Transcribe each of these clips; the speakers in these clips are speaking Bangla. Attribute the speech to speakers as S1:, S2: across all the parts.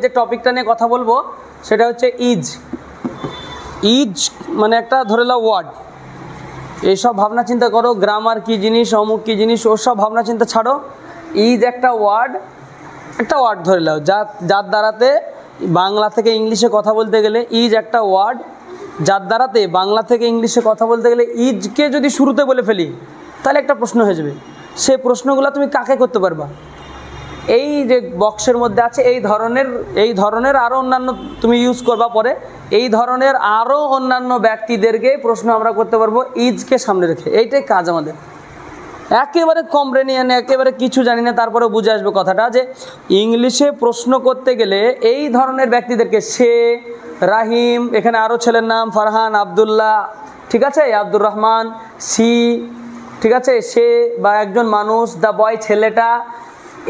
S1: যে টপিকটা নিয়ে কথা বলবো সেটা হচ্ছে ইজ। ইজ মানে একটা ধরে নাও ওয়ার্ড। এইসব ভাবনা চিন্তা করো, গ্রামার কি জিনিস, অমুক কি জিনিস, ওসব ভাবনা চিন্তা ছাড়ো। ইজ একটা ওয়ার্ড ধরে নাও যার দ্বারাতে বাংলা থেকে ইংলিশে কথা বলতে গেলে ইজ একটা ওয়ার্ড যার দ্বারাতে বাংলা থেকে ইংলিশে কথা বলতে গেলে ইজকে যদি শুরুতে বলে ফেলি তাহলে একটা প্রশ্ন হয়ে যাবে। সেই প্রশ্নগুলো তুমি কাকে করতে পারবা? এই যে বক্সের মধ্যে আছে এই ধরনের আরও অন্যান্য তুমি ইউজ করবা পরে, এই ধরনের আরও অন্যান্য ব্যক্তিদেরকে প্রশ্ন আমরা করতে পারবো ইজকে সামনে রেখে। এইটাই কাজ আমাদের। একেবারে কমপ্রেনিয়ান, একেবারে কিছু জানি না, তারপরে বুঝে আসবে কথাটা যে ইংলিশে প্রশ্ন করতে গেলে এই ধরনের ব্যক্তিদেরকে, সে, রাহিম, এখানে আরও ছেলের নাম ফারহান, আবদুল্লাহ, ঠিক আছে, আব্দুর রহমান, সি, ঠিক আছে, সে বা একজন মানুষ, দ্য বয়, ছেলেটা,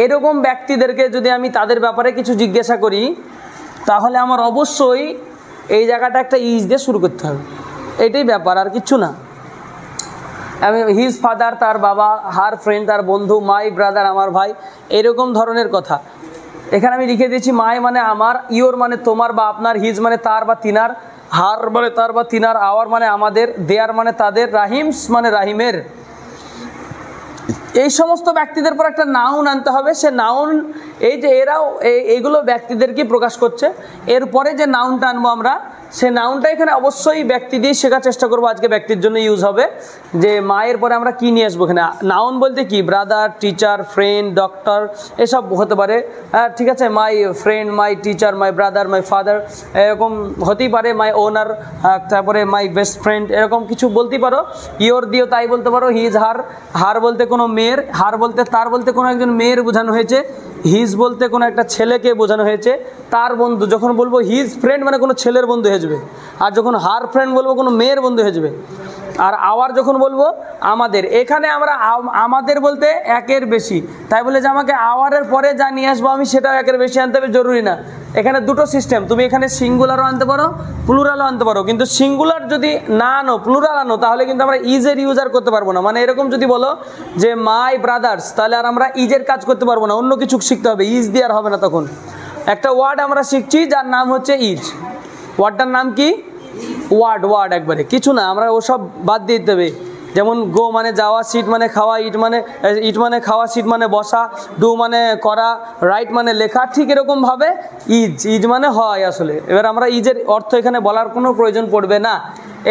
S1: এরকম ব্যক্তিদেরকে যদি আমি তাদের ব্যাপারে কিছু জিজ্ঞাসা করি তাহলে আমার অবশ্যই এই জায়গাটা একটা ইজ দিয়ে শুরু করতে হবে। এটাই ব্যাপার, আর কিচ্ছু না। আমি হিজ ফাদার, তার বাবা, হার ফ্রেন্ড, তার বন্ধু, মাই ব্রাদার, আমার ভাই, এরকম ধরনের কথা। এখানে আমি লিখে দিয়েছি মাই মানে আমার, ইয়োর মানে তোমার বা আপনার, হিজ মানে তার বা তিনার, হার মানে তার বা তিনার, আওয়ার মানে আমাদের, দেয়ার মানে তাদের, রাহিমস মানে রাহিমের। এই সমস্ত ব্যক্তিদের পর একটা নাউন আনতে হবে। সে নাউন, এই যে এরাও এইগুলো ব্যক্তিদেরকে প্রকাশ করছে। এরপরে যে নাউনটা আনবো আমরা, সে নাউনটা এখানে অবশ্যই ব্যক্তি দিয়ে শেখার চেষ্টা করবো। আজকে ব্যক্তির জন্য ইউজ হবে যে মায়ের পরে আমরা কি নিয়ে আসবো এখানে। নাউন বলতে কি, ব্রাদার, টিচার, ফ্রেন্ড, ডক্টর, এসব হতে পারে। ঠিক আছে, my friend, my teacher, my brother, my father, এরকম হতেই পারে। মাই ওনার, তারপরে মাই বেস্ট ফ্রেন্ড, এরকম কিছু বলতেই পারো। ইয়োর দিয়েও তাই বলতে পারো। হিজ, হার, হার বলতে কোনো মেয়ের, হার বলতে তার বলতে কোনো একজন মেয়ের বোঝানো হয়েছে, হিজ বলতে কোনো একটা ছেলেকে বোঝানো হয়েছে। তার বন্ধু, যখন বলবো হিজ ফ্রেন্ড মানে কোনো ছেলের বন্ধু হয়ে যাবে, আর যখন হার ফ্রেন্ড বলবো কোনো মেয়ের বন্ধু হয়ে যাবে। আর আওয়ার যখন বলবো আমাদের, এখানে আমরা আমাদের বলতে একের বেশি, তাই বলে যে আমাকে আওয়ারের পরে যা নিয়ে আসবো আমি সেটাও একের বেশি আনতে হবে জরুরি না। এখানে দুটো সিস্টেম, তুমি এখানে সিঙ্গুলারও আনতে পারো, প্লুরালও আনতে পারো। কিন্তু সিঙ্গুলার যদি না আনো, প্লুরাল আনো, তাহলে কিন্তু আমরা ইজের ইউজার করতে পারবো না। মানে এরকম যদি বলো যে মাই ব্রাদার্স, তাহলে আর আমরা ইজের কাজ করতে পারবো না, অন্য কিছু শিখতে হবে, ইজ দিয়ে আর হবে না। তখন একটা ওয়ার্ড আমরা শিখছি যার নাম হচ্ছে ইজ। ওয়ার্ডটার নাম কি? ওয়ার্ড একবারে, কিছু না, আমরা ওসব বাদ দিয়ে দিতে হবে। যেমন গো মানে যাওয়া, সিট মানে খাওয়া, ইট মানে খাওয়া, সিট মানে বসা, ডু মানে করা, রাইট মানে লেখা, ঠিক এরকমভাবে ইজ মানে হয় আসলে। এবার আমরা ইজের অর্থ এখানে বলার কোনো প্রয়োজন পড়বে না।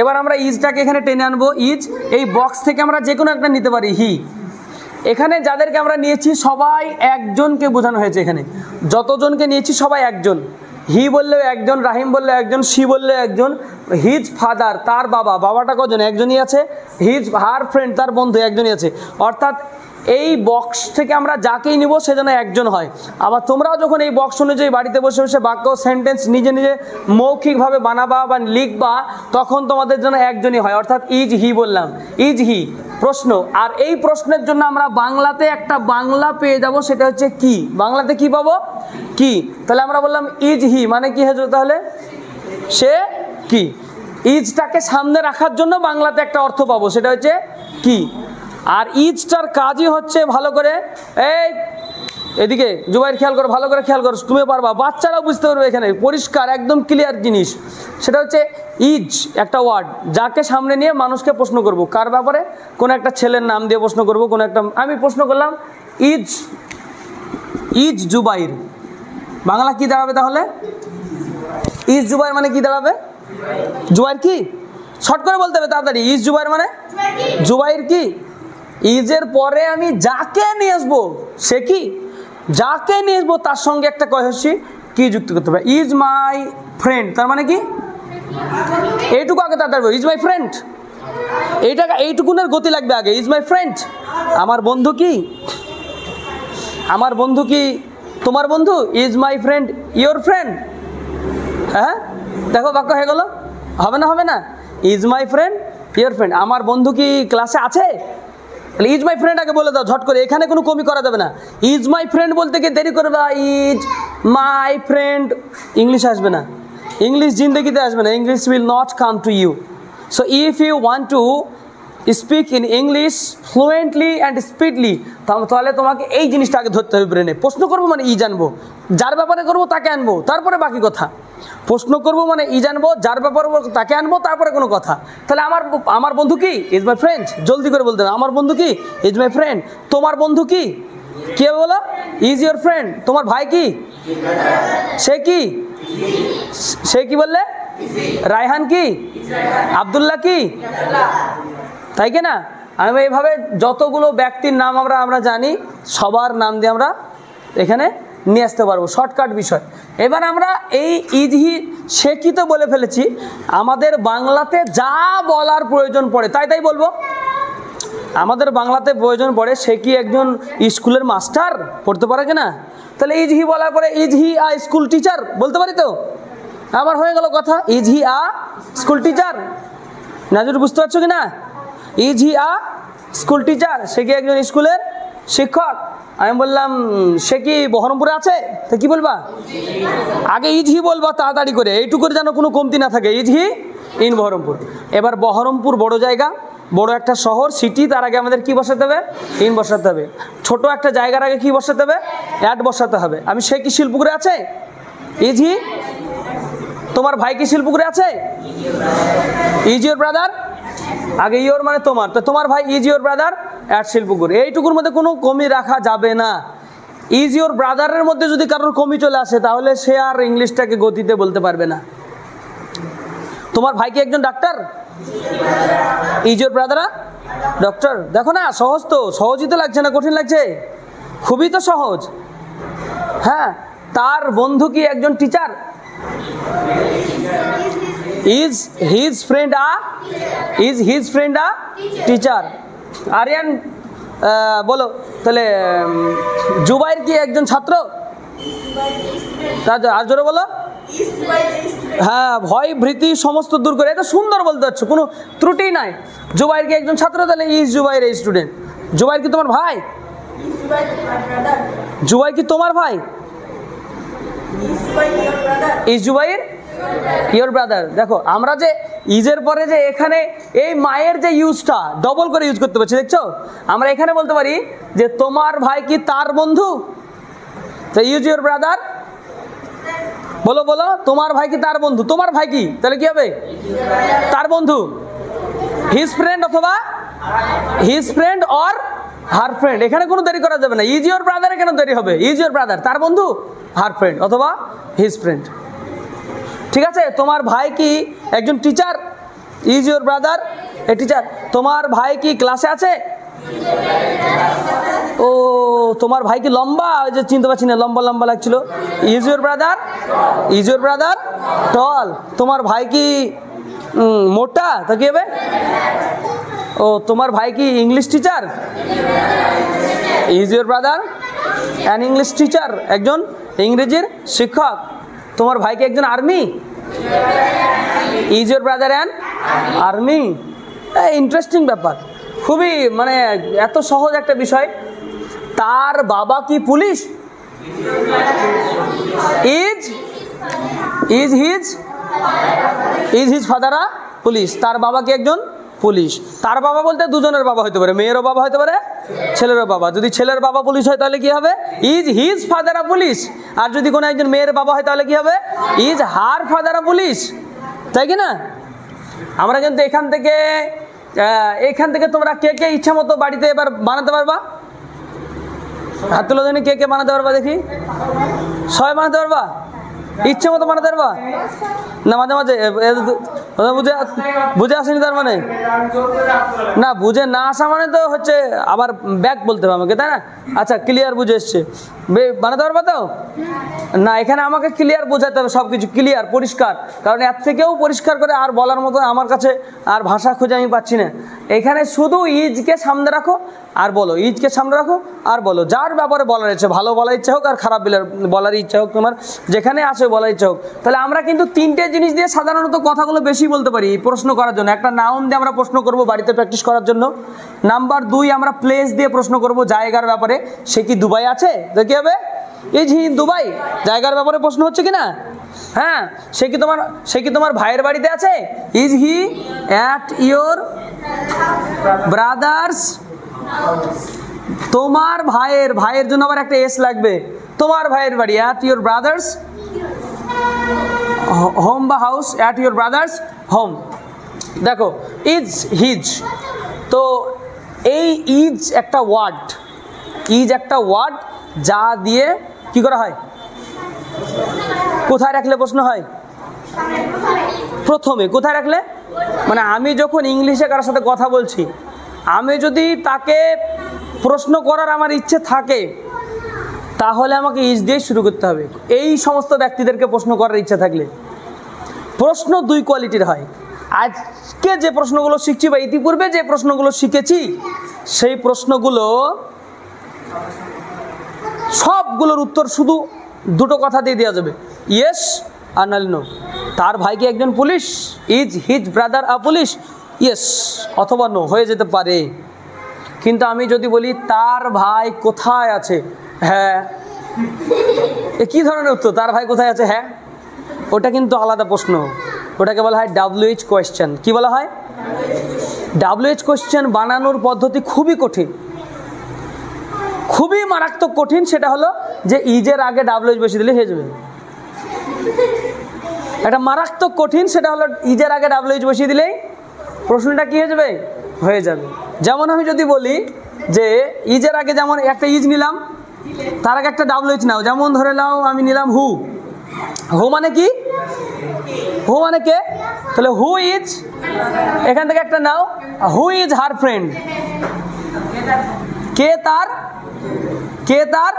S1: এবার আমরা ইজটাকে এখানে টেনে আনবো। ইজ এই বক্স থেকে আমরা যে কোনো একটা নিতে পারি। হি, এখানে যাদেরকে আমরা নিয়েছি সবাই একজনকে বোঝানো হয়েছে। এখানে যতজনকে নিয়েছি সবাই একজন। হি বললেও একজন, রাহিম বললেও একজন, সি বললেও একজন, হিজ ফাদার তার বাবা, বাবাটা কজন? একজনই আছে। হিজ, হার ফ্রেন্ড তার বন্ধু একজনই আছে। অর্থাৎ এই বক্স থেকে আমরা যাকেই নিব সে যেন একজন হয়। আবার তোমরাও যখন এই বক্স অনুযায়ী বাড়িতে বসে বসে বাক্য, সেন্টেন্স নিজে নিজে মৌখিকভাবে বানাবা বা লিখবা, তখন তোমাদের জন্য একজনই হয়। অর্থাৎ ইজ হি বললাম, ইজ হি প্রশ্ন। আর এই প্রশ্নের জন্য আমরা বাংলাতে একটা বাংলা পেয়ে যাব, সেটা হচ্ছে কি। বাংলাতে কি পাবো? কি। তাহলে আমরা বললাম ইজ হি মানে কি হয়েছে? তাহলে সে কি। ইজটাকে সামনে রাখার জন্য বাংলাতে একটা অর্থ পাবো, সেটা হচ্ছে কি। আর ইজটার কাজই হচ্ছে, ভালো করে এই এদিকে জুবাইর খেয়াল করো, ভালো করে খেয়াল করো, তুমি পারবা, বাচ্চারাও বুঝতে পারবে, এখানে পরিষ্কার একদম ক্লিয়ার জিনিস। সেটা হচ্ছে ইজ একটা ওয়ার্ড যাকে সামনে নিয়ে মানুষকে প্রশ্ন করব। কার ব্যাপারে? কোনো একটা ছেলের নাম দিয়ে প্রশ্ন করব। কোনো একটা, আমি প্রশ্ন করলাম ইজ জুবাইর, বাংলা কি দাঁড়াবে তাহলে? ইজ জুবাইর মানে কি দাঁড়াবে? জুবাইর কি? শর্ট করে বলতে হবে তাড়াতাড়ি। ইজ জুবাইর মানে জুবাইর কি। ইজের পরে আমি যাকে নিয়ে আসবো সে কি, যাকে নিয়ে আসবো তার সঙ্গে একটা কয়হস্যি কি যুক্ত করতে হবে। ইজ মাই ফ্রেন্ড তার মানে কি? এইটুকু আগে তাড়াতাড়ি, ইজ মাই ফ্রেন্ড, এইটুকুনের গতি লাগবে আগে। ইজ মাই ফ্রেন্ড, আমার বন্ধু কি? আমার বন্ধু কি তোমার বন্ধু? Is my friend your friend? হ্যাঁ, দেখো বাক্য হয়ে গেল। হবে না? Is my friend your friend, আমার বন্ধু কি ক্লাসে আছে? তাহলে ইজ মাই ফ্রেন্ড আগে বলে দাও ঝট করে, এখানে কোনো কমি করা যাবে না। ইজ মাই ফ্রেন্ড বলতে গিয়ে দেরি করবে, ইজ মাই ফ্রেন্ড, ইংলিশ আসবে না, ইংলিশ জিন্দগিতে আসবে না, English will not come to you. So if you want to speak in English fluently and speedly. তাহলে তোমাকে এই জিনিসটা আগে ধরতে হবে ব্রেনে। প্রশ্ন করবো মানে ই জানবো, যার ব্যাপারে করবো তাকে আনবো, তারপরে বাকি কথা। প্রশ্ন করবো মানে ই জানবো, যার ব্যাপারে তাকে আনবো, তারপরে কোনো কথা। তাহলে আমার বন্ধু কি? Is my friend. জলদি করে বলতে হবে, আমার বন্ধু কি? Is my friend. তোমার বন্ধু কি? কে বলো? Is your friend. তোমার ভাই কি? সে কি? সে কি বললে? রায়হান কি? আব্দুল্লাহ কি? তাই কি না? আমি এইভাবে যতগুলো ব্যক্তির নাম আমরা জানি সবার নাম দিয়ে আমরা এখানে নিয়ে আসতে পারবো, শর্টকাট বিষয়। এবার আমরা এই ইজহি সে কি তো বলে ফেলেছি, আমাদের বাংলাতে যা বলার প্রয়োজন পড়ে তাই বলবো। আমাদের বাংলাতে প্রয়োজন পড়ে সে কি একজন স্কুলের মাস্টার, পড়তে পারে কিনা? তাহলে ইজহি বলার পরে ইজহি আ স্কুল টিচার বলতে পারি তো, আমার হয়ে গেল কথা। ইজহি আ স্কুল টিচার, নাজুর বুঝতে পারছো কিনা? ইজহি আ স্কুল টিচার, সে কি একজন স্কুলের শিক্ষক। আমি বললাম সে কি বহরমপুরে আছে, তো কি বলবা? আগে ইজহি বলবা তাড়াতাড়ি করে, এইটুকুর যেন কোনো কমতি না থাকে। ইজহি ইন বহরমপুর। এবার বহরমপুর বড় জায়গা, বড় একটা শহর, সিটি, তার আগে আমাদের কি বসাতে হবে? ইন বসাতে হবে। ছোট একটা জায়গার আগে কি বসাতে হবে? অ্যাড বসাতে হবে। আমি সে কি শিলপুকুরে আছে? ইজহি। তোমার ভাই কি শিলপুকুরে আছে? Is your brother. আগে ইয়োর মানে তোমার, তো তোমার ভাই ইজ ইয়োর ব্রাদার অ্যাট শিলপুকুর। এইটুকুর মধ্যে কোনো কমি রাখা যাবে না। ইজ ইয়োর ব্রাদারের মধ্যে যদি কারোর কমি চলে আসে তাহলে সে আর ইংলিশটাকে গতিতে বলতে পারবে না। তোমার ভাই কি একজন doctor? Is your brother doctor. দেখো না, সহজ তো, সহজই তো লাগছে না, কঠিন লাগছে? খুবই তো সহজ। হ্যাঁ, তার বন্ধু কি একজন teacher? Is his friend a teacher. Aryan বলো তাহলে, জুবাইর কি একজন ছাত্র? আর জোরে বলো। হ্যাঁ, ভয় ভীতি সমস্ত দূর করে, এটা সুন্দর বলতে পারছো, কোনো ত্রুটি নাই। জুবাইর কি একজন ছাত্র? তাহলে ইজ জুবাইর এই স্টুডেন্ট। জুবাইর কি তোমার ভাই? জুবাইর কি তোমার ভাই? Is Zubair your brother. দেখো আমরা যে ইজের পরে যে এখানে এই মায়ের যে ইউজটা ডবল করে ইউজ করতে পারছি, দেখছো? আমরা এখানে বলতে পারি যে তোমার ভাই কি তার বন্ধু, তো ইজ ইয়োর ব্রাদার। বলো বলো, তোমার ভাই কি তার বন্ধু? তোমার ভাই কি, তাহলে কি হবে? তার বন্ধু, হিজ ফ্রেন্ড অথবা his friend or her friend. এখানে কোনো দেরি করা যাবে না। ইজ ইয়োর ব্রাদারে কেন দেরি হবে? ইজ ইয়োর ব্রাদার, তার বন্ধু, হার ফ্রেন্ড অথবা হিজ ফ্রেন্ড। ঠিক আছে? তোমার ভাই কি একজন teacher? Is your brother a teacher. তোমার ভাই কি ক্লাসে আছে? ও, তোমার ভাই কি লম্বা? ওই যে চিনতে পারছি না, লম্বা লম্বা লাগছিল। ইজ ইয়োর ব্রাদার টল। তোমার ভাই কি মোটা? তা কি হবে? ও, তোমার ভাই কি English teacher? Is your brother an English teacher, একজন ইংরেজির শিক্ষক। তোমার ভাই কি একজন army? Is your brother an army. Interesting ব্যাপার, খুবই মানে এত সহজ একটা বিষয়। তার বাবা কি police? Is his father a police. তার বাবা কি একজন পুলিশ। তার বাবা বলতে দুজনের বাবা হতে পারে, মেয়েরও বাবা হতে পারে, ছেলেরও বাবা। যদি ছেলের বাবা পুলিশ হয় তাহলে কি হবে? Is his father a police. আর যদি কোনো একজন মেয়ের বাবা হয় তাহলে কি হবে? Is her father a police. তাই কি না? আমরা কিন্তু এখান থেকে তোমরা কে কে ইচ্ছা মতো বাড়িতে এবার বানাতে পারবা? হাত তুলে জানি, কে কে বানাতে পারবা দেখি? সবাই বানাতে পারবা? ইচ্ছে মতো বানাতে পারবা না? মাঝে মাঝে বুঝে আসেনি তার মানে? না, বুঝে না আসা মানে তো হচ্ছে আবার ব্যাক বলতে হবে আমাকে, তাই না? আচ্ছা, ক্লিয়ার বুঝে এসছে, বানাতে পারবা তো? না, এখানে আমাকে ক্লিয়ার বোঝাতে হবে, সব কিছু ক্লিয়ার পরিষ্কার। কারণ এর থেকেও পরিষ্কার করে আর বলার মতো আমার কাছে আর ভাষা খুঁজে আমি পাচ্ছি না। এখানে শুধু ইজকে সামনে রাখো আর বলো, ইজকে সামনে রাখো আর বলো, যার ব্যাপারে বলার ইচ্ছে, ভালো বলার ইচ্ছা হোক আর খারাপ বলার ইচ্ছা হোক, তোমার যেখানে আসে বলার ইচ্ছা হোক। তাহলে আমরা কিন্তু তিনটে জিনিস দিয়ে সাধারণত কথাগুলো বেশি বলতে পারি প্রশ্ন করার জন্য। একটা নাউন দিয়ে আমরা প্রশ্ন করব বাড়িতে প্র্যাকটিস করার জন্য। নাম্বার 2, আমরা প্লেস দিয়ে প্রশ্ন করব জায়গার ব্যাপারে। সে কি দুবাই আছে? তো কি হবে? Is he in Dubai? জায়গার ব্যাপারে প্রশ্ন হচ্ছে কিনা? হ্যাঁ, সে কি তোমার ভাইয়ের বাড়িতে আছে? Is he at your brothers? তোমার ভাইয়ের জন্য আবার একটা এস লাগবে। তোমার ভাইয়ের বাড়ি, অ্যাট ইয়োর ব্রাদার্স হোম বা house, at your brothers home. দেখো ইজ হিজ, তো এই ইজ একটা ওয়ার্ড, যা দিয়ে কি করা হয়? কোথায় রাখলে প্রশ্ন হয়? প্রথমে। কোথায় রাখলে মানে আমি যখন ইংলিশে কারোর সাথে কথা বলছি, আমি যদি তাকে প্রশ্ন করার আমার ইচ্ছে থাকে, তাহলে আমাকে ইজ দিয়ে শুরু করতে হবে। এই সমস্ত ব্যক্তিদেরকে প্রশ্ন করার ইচ্ছা থাকলে, প্রশ্ন দুই কোয়ালিটির হয়। আজকে যে প্রশ্নগুলো শিখছি বা ইতিপূর্বে যে প্রশ্নগুলো শিখেছি, সেই প্রশ্নগুলো সবগুলোর উত্তর শুধু দুটো কথা দিয়ে দেওয়া যাবে, ইয়েস আর নাহলে নো। তার ভাই কি একজন police? Is his brother a police? Yes অথবা নো হয়ে যেতে পারে। কিন্তু আমি যদি বলি তার ভাই কোথায় আছে? হ্যাঁ, এ কী ধরনের উত্তর? তার ভাই কোথায় আছে? হ্যাঁ, ওটা কিন্তু আলাদা প্রশ্ন। ওটাকে বলা হয় WH কোয়েশ্চেন। কি বলা হয়? WH কোয়েশ্চেন বানানোর পদ্ধতি খুবই কঠিন, খুবই মারাত্মক কঠিন। সেটা হলো যে ইজের আগে WH বসিয়ে দিলে হয়ে যাবে। এটা মারাত্মক কঠিন, সেটা হলো ইজের আগে WH বসিয়ে দিলেই প্রশ্নটা কি হয়ে যাবে? হয়ে যাবে। যেমন আমি যদি বলি যে ইজের আগে, যেমন একটা ইজ নিলাম, তার আগে একটা WH নাও। যেমন ধরে নাও আমি নিলাম হু। হু মানে কি? হু মানে কে? তাহলে হু ইজ, এখান থেকে একটা নাও, হু ইজ হার ফ্রেন্ড? কে তার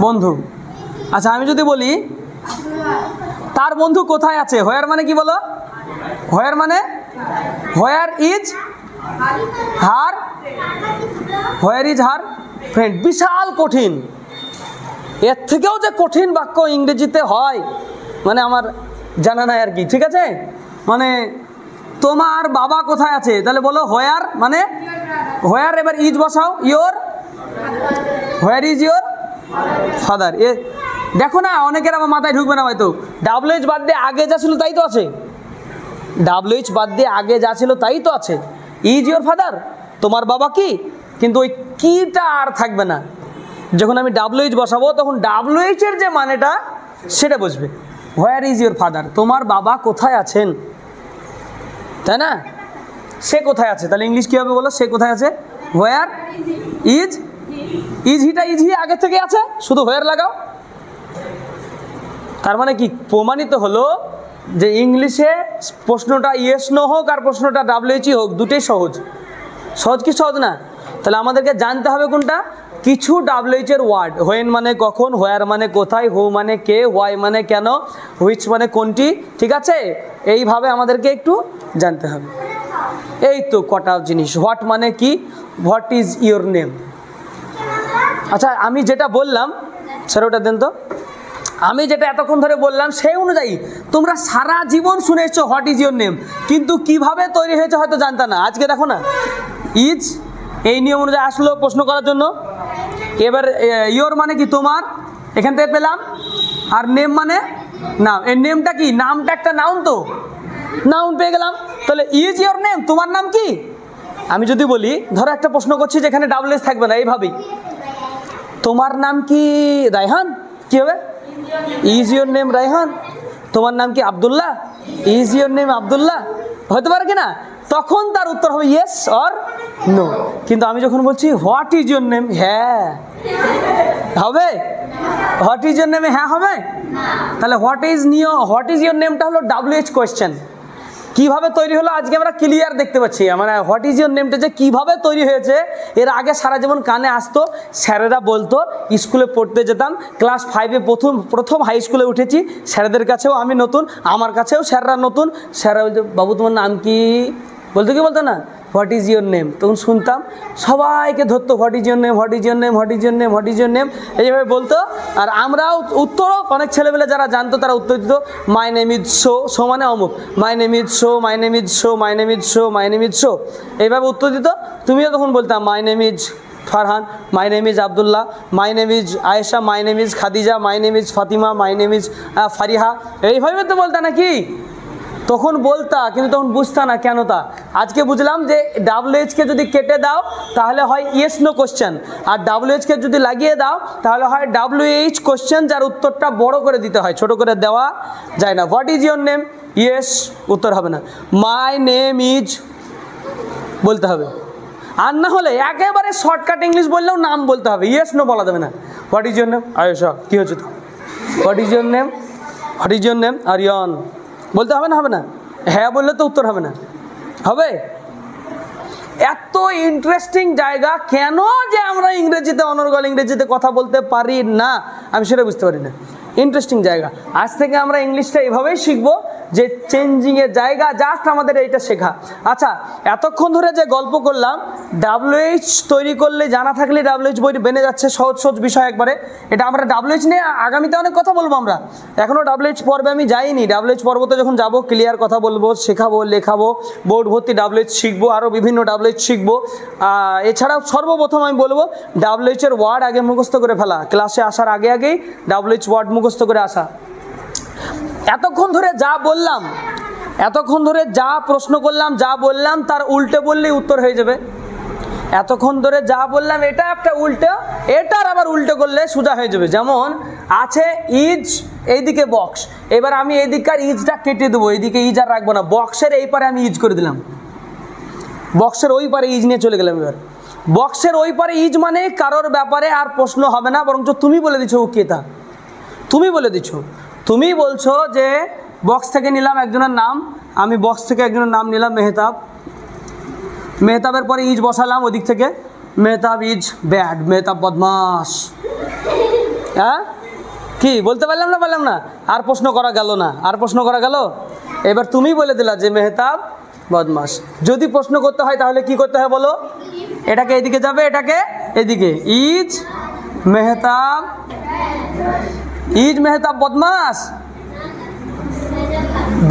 S1: বন্ধু। আচ্ছা, আমি যদি বলি তার বন্ধু কোথায় আছে, হোয়ার মানে কি বলো? হোয়ার মানে হোয়ার ইজ হার ফ্রেন্ড। বিশাল কঠিন। এর থেকেও যে কঠিন বাক্য ইংরেজিতে হয় মানে আমার জানা নাই আর কি। ঠিক আছে, মানে তোমার বাবা কোথায় আছে, তাহলে বলো হোয়ার, মানে হোয়ার, এবার ইজ বসাও, হোয়ার ইজ ইয়োর ফাদার। এ দেখো না, অনেকের আমার মাথায় ঢুকবে না হয়তো। WH বাদ দিয়ে আগে যা ছিল তাই তো আছে। WH বাদ দিয়ে আগে যা ছিল তাই তো আছে। ইজ ইয়োর ফাদার, তোমার বাবা কি, কিন্তু ওই কিটা আর থাকবে না। যখন আমি WH বসাবো তখন WH এর যে মানেটা সেটা বুঝবে। হোয়ার ইজ ইয়োর ফাদার, তোমার বাবা কোথায় আছেন, তাই না? সে কোথায় আছে, তাহলে ইংলিশ কী হবে বলো? সে কোথায় আছে? হোয়ার ইজ হিটা, ইজ হি আগে থেকে আছে, শুধু হোয়ার লাগাও। তার মানে কি প্রমাণিত হলো যে ইংলিশে প্রশ্নটা ইয়েস নো হোক আর প্রশ্নটা WH হোক, দুটোই সহজ। সহজ কি সহজ না? তাহলে আমাদেরকে জানতে হবে কোনটা? কিছু WH এর ওয়ার্ড, হোয়েন মানে কখন, হোয়ার মানে কোথায়, হু মানে কে, হোয়াই মানে কেন, হুইচ মানে কোনটি। ঠিক আছে, এইভাবে আমাদেরকে একটু জানতে হবে। এই তো কটা জিনিস। হোয়াট মানে কি, হোয়াট ইজ ইয়োর নেম। আচ্ছা, আমি যেটা বললাম স্যার ওটা দেন তো। আমি যেটা এতক্ষণ ধরে বললাম সেই অনুযায়ী তোমরা সারা জীবন শুনে এসছো হোয়াট ইজ ইয়োর নেম, কিন্তু কিভাবে তৈরি হয়েছে হয়তো জানতা না। আজকে দেখো না, ইজ এই নিয়ম অনুযায়ী আসলো প্রশ্ন করার জন্য। এবার ইয়োর মানে কি তোমার, এখান থেকে পেলাম। আর নেম মানে নাম। এই নেমটা কি? নামটা একটা নাউন, তো নাউন পেয়ে গেলাম। তাহলে ইজ ইয়োর নেম, তোমার নাম কি? আমি যদি বলি, ধরো একটা প্রশ্ন করছি যেখানে WH থাকবে না, এইভাবেই, তোমার নাম কি রায়হান, কি হবে? Is your name Raihan. তোমার নাম কি Abdullah? Is your name Abdullah. হতে পারে কিনা? তখন তার উত্তর হবে ইয়েস অর নো। কিন্তু আমি যখন বলছি হোয়াট ইজ ইয়োর নেম, হ্যাঁ হবে? হোয়াট ইজ ইয়োর নেমে হ্যাঁ হবে? তাহলে হোয়াট ইজ ইয়োর নেমটা হলো WH কোয়েশ্চেন। কিভাবে তৈরি হলো আজকে আমরা ক্লিয়ার দেখতে পাচ্ছি। মানে হোয়াট ইজ ইয়োর নেমটা যে কিভাবে তৈরি হয়েছে, এর আগে সারা জীবন কানে আসতো, স্যারেরা বলতো, স্কুলে পড়তে যেতাম, ক্লাস 5-এ প্রথম হাই স্কুলে উঠেছি, স্যারদের কাছেও আমি নতুন, আমার কাছেও স্যাররা নতুন। স্যাররা বলতো বাবু তোমার নাম কি, বলতো কি বলতো না, হোয়াট ইজ ইয়োর নেম। তখন শুনতাম, সবাইকে ধরতো, what is your name, what is your name, what is your name, what is your name, এইভাবে বলতো। আর আমরাও উত্তরও, অনেক ছেলেবেলে যারা জানতো তারা উত্তর দিত মাই নেম ইজ শো মানে অমুক, my name is show, my name is show, my name is show, my name is show, এইভাবে উত্তর দিত। তুমিও তখন বলতাম my name is Farhan, my name is Abdullah, my name is Ayesha, my name is Khadija, my name is Fatima, my name is Fariha. এইভাবে তো বলতা নাকি? তখন বলতা, কিন্তু তখন বুঝতা না কেন তা। আজকে বুঝলাম যে WH কে যদি কেটে দাও তাহলে হয় ইয়েস নো কোশ্চেন, আর WH কে যদি লাগিয়ে দাও তাহলে হয় WH কোশ্চেন, যার উত্তরটা বড় করে দিতে হয়, ছোট করে দেওয়া যায় না। What is your name? Yes, উত্তর হবে না। মাই নেম ইজ বলতে হবে, আর না হলে একেবারে শর্টকাট ইংলিশ বললেও নাম বলতে হবে, ইয়েস নো বলা যাবে না। What is your name? Ayesha. কী হচ্ছে তো? What is your name? What is your name? Aryan. বলতে হবে না? হবে না? হ্যাঁ বললে তো উত্তর হবে না, হবে? এত ইন্টারেস্টিং জায়গা কেন যে আমরা ইংরেজিতে, অনর্গল ইংরেজিতে কথা বলতে পারি না, আমি সেটা বুঝতে পারি না। ইন্টারেস্টিং জায়গা। আজ থেকে আমরা ইংলিশটা এভাবেই শিখবো যে চেঞ্জিংয়ের জায়গা, জাস্ট আমাদের এইটা শেখা। আচ্ছা, এতক্ষণ ধরে যে গল্প করলাম, WH তৈরি করলে জানা থাকলে WH বই বেনে যাচ্ছে, সহজ সহজ বিষয় একবারে। এটা আমরা WH নিয়ে আগামীতে অনেক কথা বলবো। আমরা এখনও WH পর্বে আমি যাইনি, WH পর্বতে যখন যাব ক্লিয়ার কথা বলবো, শেখাবো, লেখাবো, বোর্ড ভর্তি WH শিখবো, আরও বিভিন্ন WH শিখবো। এছাড়াও সর্বপ্রথম আমি বলবো WH এর ওয়ার্ড আগে মুখস্থ করে ফেলা, ক্লাসে আসার আগে আগেই WH ওয়ার্ড মুখস্থ করে আসা। এতক্ষণ ধরে যা বললাম, এতক্ষণ ধরে যা প্রশ্ন করলাম, যা বললাম তার উল্টে বললেই উত্তর হয়ে যাবে। এতক্ষণ ধরে যা বললাম এটা একটা উল্টো, এটার আবার উল্টো করলে সোজা হয়ে যাবে। যেমন আছে ইজ, এইদিকে বক্স, এবার আমি এইদিককার ইজটা কেটে দেবো, এইদিকে ইজ আর রাখবো না, বক্সের এই পারে আমি ইজ করে দিলাম, বক্সের ওই পারে ইজ নিয়ে চলে গেলাম। এবার বক্সের ওই পারে ইজ মানে কারোর ব্যাপারে আর প্রশ্ন হবে না, বরঞ্চ তুমি বলে দিচ্ছ ও কে তা, তুমি বলে দিচ্ছ। তুমি বলছো যে বক্স থেকে নিলাম একজনের নাম, আমি বক্স থেকে একজনের নাম নিলাম মেহতাব, মেহতাবের পরে ইজ বসালাম ওদিক থেকে, মেহতাব ইজ ব্যাড, মেহতাব বদমাস। হ্যাঁ, কি বলতে পারলাম না? পারলাম না? আর প্রশ্ন করা গেল না, আর প্রশ্ন করা গেল? এবার তুমি বলে দিলা যে মেহতাব বদমাস। যদি প্রশ্ন করতে হয় তাহলে কি করতে হয় বলো? এটাকে এদিকে যাবে, এটাকে এদিকে, ইজ মেহতাব, ইজ মেহতাব বদমাস।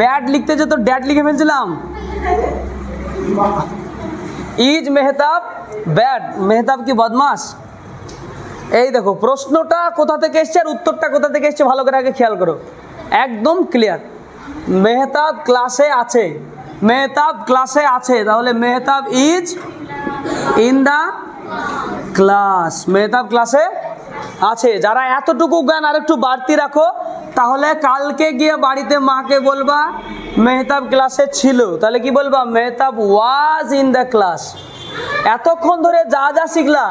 S1: ব্যাড লিখতে যে তো ড্যাড লিখে ফেলছিলাম। ইজ মেহতাব ব্যাড, মেহতাব কি বদমাস? এই দেখো প্রশ্নটা কোথা থেকে এসছে আর উত্তরটা কোথা থেকে এসছে, ভালো করে আগে খেয়াল করো, একদম ক্লিয়ার। মেহতাব ক্লাসে আছে, মেহতাব ক্লাসে আছে, তাহলে Mehtab is in the class, Mehtab ক্লাসে আছে। যারা এতটুকু জ্ঞান আর একটু বাড়তি রাখো, তাহলে কালকে গিয়ে বাড়িতে মাকে বলবা মেহতাব ক্লাসে ছিল, তাহলে কি বলবা? Mehtab was in the class. এতক্ষণ ধরে যা যা শিখলা,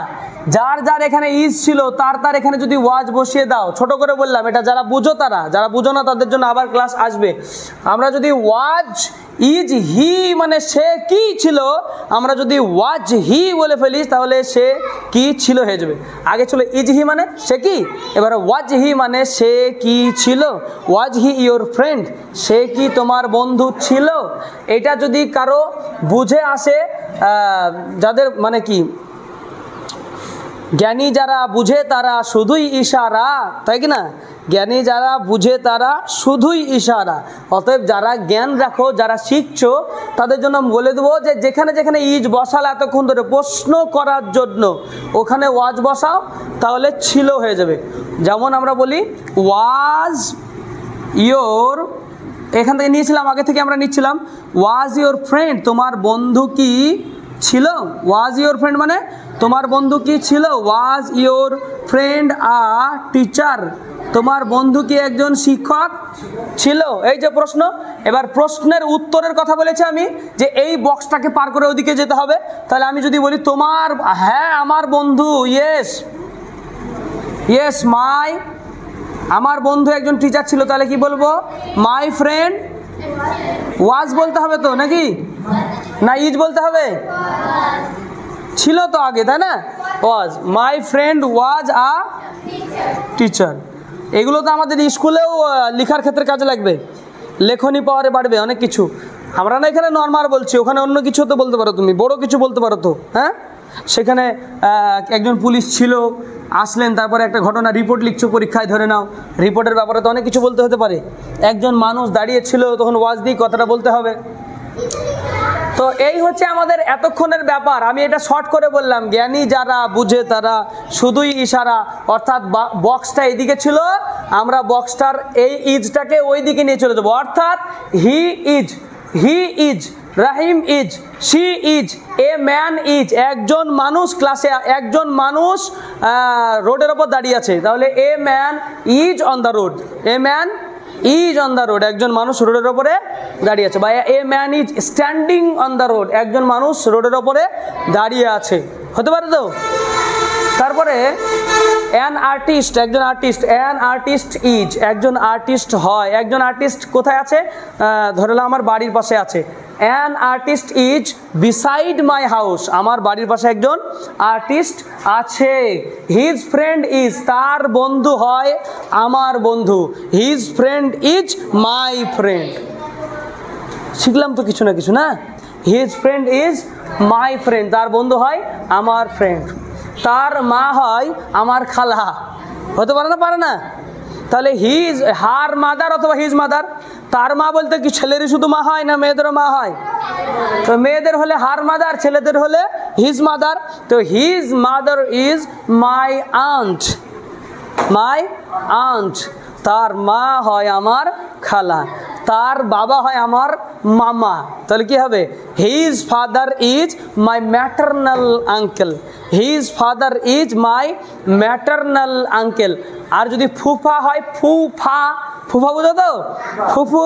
S1: যার যার এখানে ইজ ছিল তার তার এখানে যদি ওয়াজ বসিয়ে দাও, ছোট করে বললাম, এটা যারা বুঝো তারা, যারা বুঝো না তাদের জন্য আবার ক্লাস আসবে। আমরা যদি ওয়াজ ইজ হি মানে সে কি ছিল, আমরা যদি ওয়াজ হি বলে ফেলিস তাহলে সে কি ছিল হয়ে যাবে। আগে ছিল ইজ হি মানে সে কি, এবারে ওয়াজ হি মানে সে কি ছিল। ওয়াজ হি ইয়োর ফ্রেন্ড, সে কি তোমার বন্ধু ছিল। এটা যদি কারো বুঝে আসে, যাদের মানে কি জ্ঞানী যারা বুঝে তারা শুধুই ইশারা, তাই কি না? জ্ঞানী যারা বুঝে তারা শুধুই ইশারা। অতএব যারা জ্ঞান রাখো, যারা শিখছো, তাদের জন্য বলে দেবো যে যেখানে যেখানে ইজ বসালে এতক্ষণ ধরে প্রশ্ন করার জন্য, ওখানে ওয়াজ বসাও, তাহলে ছিল হয়ে যাবে। যেমন আমরা বলি ওয়াজ ইয়োর, এখান থেকে নিয়েছিলাম, আগে থেকে আমরা নিচ্ছিলাম ওয়াজ ইয়োর ফ্রেন্ড, তোমার বন্ধু কি ছিল। ওয়াজ ইয়োর ফ্রেন্ড মানে তোমার বন্ধু কি ছিল। Was your friend a teacher, তোমার বন্ধু কি একজন শিক্ষক ছিল। এই যে প্রশ্ন, এবার প্রশ্নের উত্তরের কথা বলেছি আমি যে এই বক্সটাকে পার করে ওদিকে যেতে হবে। তাহলে আমি যদি বলি তোমার, হ্যাঁ আমার বন্ধু, ইয়েস ইয়েস মাই, আমার বন্ধু একজন টিচার ছিল, তাহলে কি বলবো? মাই ফ্রেন্ড ওয়াজ বলতে হবে তো নাকি, না ইজ বলতে হবে? ছিল তো আগে, তাই না? Was, my friend was a teacher. এগুলো তো আমাদের স্কুলেও লেখার ক্ষেত্রে কাজে লাগবে, লেখনী পাওয়ারে বাড়বে অনেক কিছু। আমরা না এখানে নর্মাল বলছি, ওখানে অন্য কিছু তো বলতে পারো, তুমি বড় কিছু বলতে পারো তো। হ্যাঁ, সেখানে একজন পুলিশ ছিল, আসলেন, তারপরে একটা ঘটনা রিপোর্ট লিখছো পরীক্ষায়, ধরে নাও, রিপোর্টের ব্যাপারে তো অনেক কিছু বলতে হতে পারে। একজন মানুষ দাঁড়িয়ে ছিল, তখন ওয়াজ দিয়ে কথাটা বলতে হবে। তো এই হচ্ছে আমাদের এতক্ষণের ব্যাপার। আমি এটা শর্ট করে বললাম, জ্ঞানী যারা বুঝে তারা শুধুই ইশারা, অর্থাৎ বক্সটা এদিকে ছিল, আমরা বক্সটার এই ইজটাকে ওই দিকে নিয়ে চলে যাবো। অর্থাৎ he is, Rahim is, she is, a man is, একজন মানুষ ক্লাসে, একজন মানুষ রোডের ওপর দাঁড়িয়ে আছে। তাহলে a man is on the road, a man is on the road, একজন মানুষ রোডের ওপরে দাঁড়িয়ে আছে। বা a man is standing on the road, একজন মানুষ রোডের ওপরে দাঁড়িয়ে আছে, হতে পারে তো। তারপরে অ্যান আর্টিস্ট, একজন আর্টিস্ট, অ্যান আর্টিস্ট ইজ, একজন আর্টিস্ট হয়। একজন আর্টিস্ট কোথায় আছে? ধরলাম আমার বাড়ির পাশে আছে। An artist is beside my house, আমার বাড়ির পাশে একজন আর্টিস্ট আছে। হিজ ফ্রেন্ড ইজ, তার বন্ধু হয় আমার বন্ধু। His friend is my friend. শিখলাম তো কিছু না কিছু, না? His friend is my friend, তার বন্ধু হয় আমার ফ্রেন্ড। তার মা হয় আমার খালা, হতে পারে না? পারে না? তাহলে হিজ, হার মাদার অথবা হিজ মাদার। তার মা বলতে কি ছেলেরই শুধু মা হয়, না মেয়েদেরও মা হয়? তো মেয়েদের হলে হার মাদার, ছেলেদের হলে হিজ মাদার। তো his mother is my aunt, my aunt. তার মা হয় আমার খালা, তার বাবা হয় আমার মামা। তাহলে কি হবে? His father is my maternal uncle, his father is my maternal uncle. আর যদি ফুফা হয়, ফুফা, ফুফা বুঝো তো? ফুফু,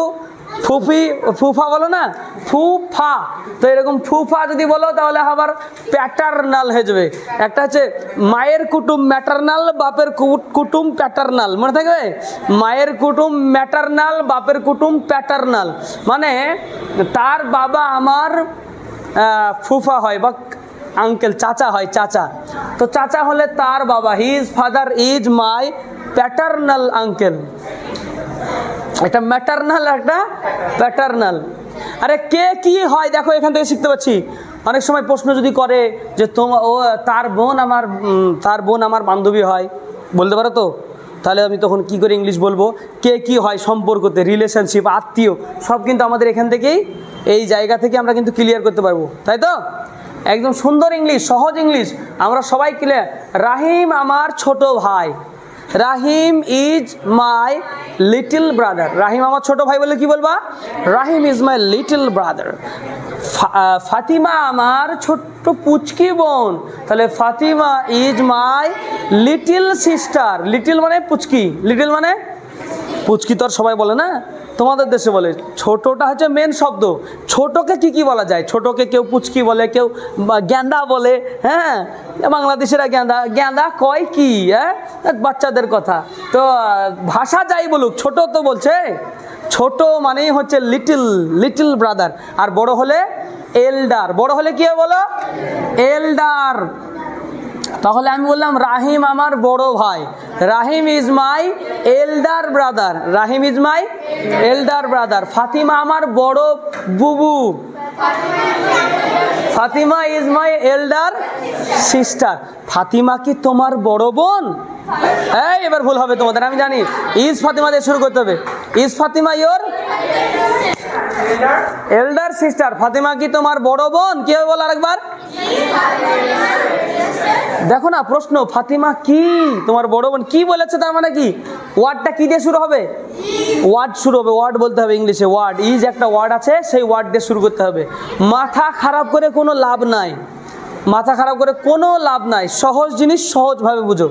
S1: ফুফি, ফুফা বলো না, ফুফা। তো এরকম ফুফা যদি বলো তাহলে আবার প্যাটার্নাল হয়ে যাবে। একটা হচ্ছে মায়ের কুটুম ম্যাটার্নাল, বাপের কুটুম প্যাটার্নাল, মনে থাকবে? মায়ের কুটুম ম্যাটার্নাল, বাপের কুটুম প্যাটার্নাল, মানে তার বাবা আমার ফুফা হয় বা আঙ্কেল, চাচা হয়, চাচা। তো চাচা হলে তার বাবা, his father is my paternal uncle. একটা ম্যাটারনাল, একটা প্যাটার্নাল। আরে কে কি হয় দেখো, এখান থেকে শিখতে পাচ্ছি। অনেক সময় প্রশ্ন যদি করে যে তার বোন আমার বান্ধবী হয়, বলতে পারো তো? তাহলে আমি তখন কি করে ইংলিশ বলবো? কে কি হয় সম্পর্কতে, রিলেশনশিপ, আত্মীয়, সব কিন্তু আমাদের এখান থেকেই, এই জায়গা থেকে আমরা কিন্তু ক্লিয়ার করতে পারবো, তাই তো? একদম সুন্দর ইংলিশ, সহজ ইংলিশ, আমরা সবাই ক্লিয়ার। রাহিম আমার ছোট ভাই, Rahim is my little brother. Rahim আমার ছোট ভাই বলে কি বলবা? Rahim is my little brother. Fatima আমার ছোট্ট পুচকি বোন, তাহলে Fatima is my little sister. Little মানে পুচকি, লিটল মানে পুচকি তো আর সবাই বলে না, তোমাদের দেশে বলে। ছোটটা হচ্ছে মেন শব্দ। ছোটকে কি কি বলা যায়? ছোটকে কেউ পুচকি বলে, কেউ গেন্দা বলে। হ্যাঁ, বাংলাদেশেরা গেন্দা, গেন্দা কয় কি? হ্যাঁ, বাচ্চাদের কথা। তো ভাষা যাই বলুক, ছোট তো বলছে। ছোট মানেই হচ্ছে লিটল, লিটল ব্রাদার। আর বড় হলে এল্ডার। বড় হলে কি বলো? এল্ডার। তাহলে আমি বললাম রাহিম আমার বড় ভাই, Rahim is my elder brother, Rahim is my elder brother. Fatima আমার বড় বুবু, Fatima is my elder sister. Fatima কি তোমার বড় বোন? হ্যাঁ, এবার ভুল হবে তোমাদের, আমি জানি। ইজ ফাতিমা দিয়ে শুরু করতে হবে। Is Fatima your এল্ডার sister. Fatima কি তোমার বড় বোন? কি হবে বল আরেকবার? দেখো না প্রশ্ন, ফাতিমা কি তোমার বড় বোন, কি বলেছে? তার মানে কি? ওয়ার্ডটা কি দিয়ে শুরু হবে? ওয়ার্ড শুরু হবে, ওয়ার্ড বলতে হবে ইংলিশে। ওয়ার্ড, ইজ একটা ওয়ার্ড আছে, সেই ওয়ার্ড দিয়ে শুরু করতে হবে। মাথা খারাপ করে কোনো লাভ নাই, মাথা খারাপ করে কোনো লাভ নাই। সহজ জিনিস সহজভাবে বুঝো,